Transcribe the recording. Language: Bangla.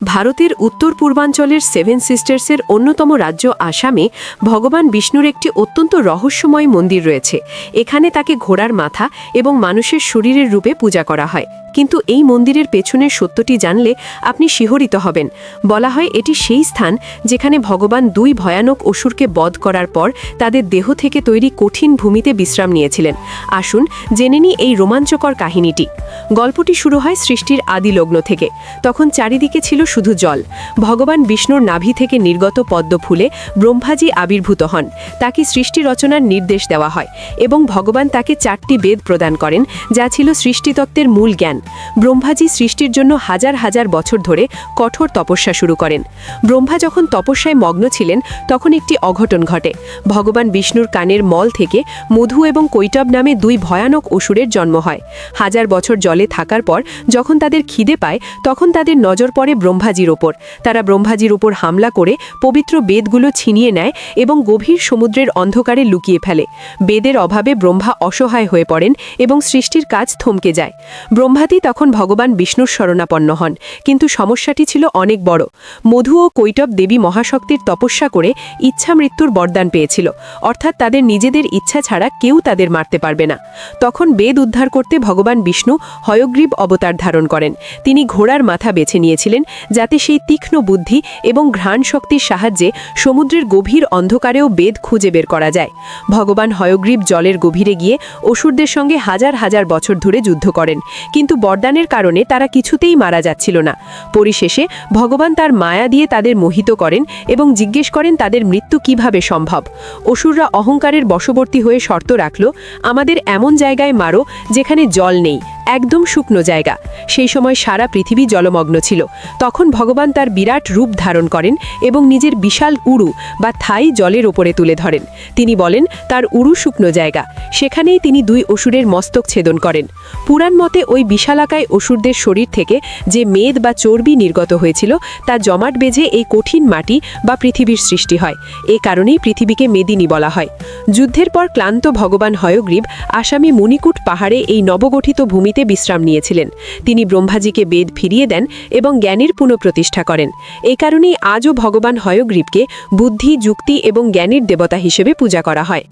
ভারতের উত্তর পূর্বাঞ্চলের সেভেন সিস্টার্সের অন্যতম রাজ্য আসামে ভগবান বিষ্ণুর একটি অত্যন্ত রহস্যময় মন্দির রয়েছে। এখানে তাকে ঘোড়ার মাথা এবং মানুষের শরীরের রূপে পূজা করা হয়। কিন্তু এই মন্দিরের পেছনের সত্যটি জানলে আপনি শিহরিত হবেন। বলা হয় এটি সেই স্থান যেখানে ভগবান দুই ভয়ানক অসুরকে বধ করার পর তাদের দেহ থেকে তৈরি কঠিন ভূমিতে বিশ্রাম নিয়েছিলেন। আসুন জেনে নিই এই রোমাঞ্চকর কাহিনীটি। গল্পটি শুরু হয় সৃষ্টির আদি লগ্ন থেকে। তখন চারিদিকে ছিল শুধু জল। ভগবান বিষ্ণুর নাভি থেকে নির্গত পদ্ম ফুলে ব্রহ্মাজি আবির্ভূত হন। তাকে সৃষ্টি রচনার নির্দেশ দেওয়া হয় এবং ভগবান তাকে 4টি বেদ প্রদান করেন, যা ছিল সৃষ্টিতত্ত্বের মূল জ্ঞান। ব্রহ্মাজি সৃষ্টির জন্য হাজার হাজার বছর ধরে কঠোর তপস্যা শুরু করেন। ব্রহ্মা যখন তপস্যায় মগ্ন ছিলেন তখন একটি অঘটন ঘটে। ভগবান বিষ্ণুর কানের মল থেকে মধু এবং কৈটব নামে দুই ভয়ানক অসুরের জন্ম হয়। হাজার বছর জলে থাকার পর যখন তাদের খিদে পায় তখন তাদের নজর পড়ে ব্রহ্মাজির ওপর। তারা ব্রহ্মাজির ওপর হামলা করে পবিত্র বেদগুলো ছিনিয়ে নেয় এবং গভীর সমুদ্রের অন্ধকারে লুকিয়ে ফেলে। বেদের অভাবে ব্রহ্মা অসহায় হয়ে পড়েন এবং সৃষ্টির কাজ থমকে যায়। ব্রহ্মাদি তখন ভগবান বিষ্ণুর শরণাপন্ন হন, কিন্তু সমস্যাটি ছিল অনেক বড়। মধু ও কৈটব দেবী মহাশক্তির তপস্যা করে ইচ্ছা মৃত্যুর বরদান পেয়েছিল, অর্থাৎ তাদের নিজেদের ইচ্ছা ছাড়া কেউ তাদের মারতে পারবে না। তখন বেদ উদ্ধার করতে ভগবান বিষ্ণু হয়গ্রীব অবতার ধারণ করেন। তিনি ঘোড়ার মাথা বেছে নিয়েছিলেন যাতে সেই তীক্ষ্ণ বুদ্ধি এবং ঘ্রাণ শক্তির সাহায্যে সমুদ্রের গভীর অন্ধকারেও বেদ খুঁজে বের করা যায়। ভগবান হয়গ্রীব জলের গভীরে গিয়ে অসুরদের সঙ্গে হাজার হাজার বছর ধরে যুদ্ধ করেন, কিন্তু বরদানের কারণে তারা কিছুতেই মারা যাচ্ছিল না। পরিশেষে ভগবান তার মায়া দিয়ে তাদের মোহিত করেন এবং জিজ্ঞেস করেন তাদের মৃত্যু কিভাবে সম্ভব। অসুররা অহংকারের বশবর্তী হয়ে শর্ত রাখল, আমাদের এমন জায়গায় মারো যেখানে জল নেই, একদম শুকনো জায়গা। সেই সময় সারা পৃথিবী জলমগ্ন ছিল। তখন ভগবান তার বিরাট রূপ ধারণ করেন এবং নিজের বিশাল উড়ু বা থাই জলের ওপরে তুলে ধরেন। তিনি বলেন তার উড়ু শুকনো জায়গা। সেখানেই তিনি দুই অসুরের মস্তক ছেদন করেন। পুরাণ মতে ওই বিশালাকায় অসুরদের শরীর থেকে যে মেদ বা চর্বি নির্গত হয়েছিল তা জমাট বেঁধে এই কঠিন মাটি বা পৃথিবীর সৃষ্টি হয়। এ কারণেই পৃথিবীকে মেদিনী বলা হয়। যুদ্ধের পর ক্লান্ত ভগবান হয়গ্রীব আসামি মণিকূট পাহাড়ে এই নবগঠিত ভূমিতে বিশ্রাম নিয়েছিলেন। তিনি ব্রহ্মাজিকে বেদ ফিরিয়ে দেন এবং জ্ঞানের পুনঃপ্রতিষ্ঠা করেন। এ কারণেই আজও ভগবান হয়গ্রীবকে বুদ্ধি, যুক্তি এবং জ্ঞানের দেবতা হিসেবে পূজা করা হয়।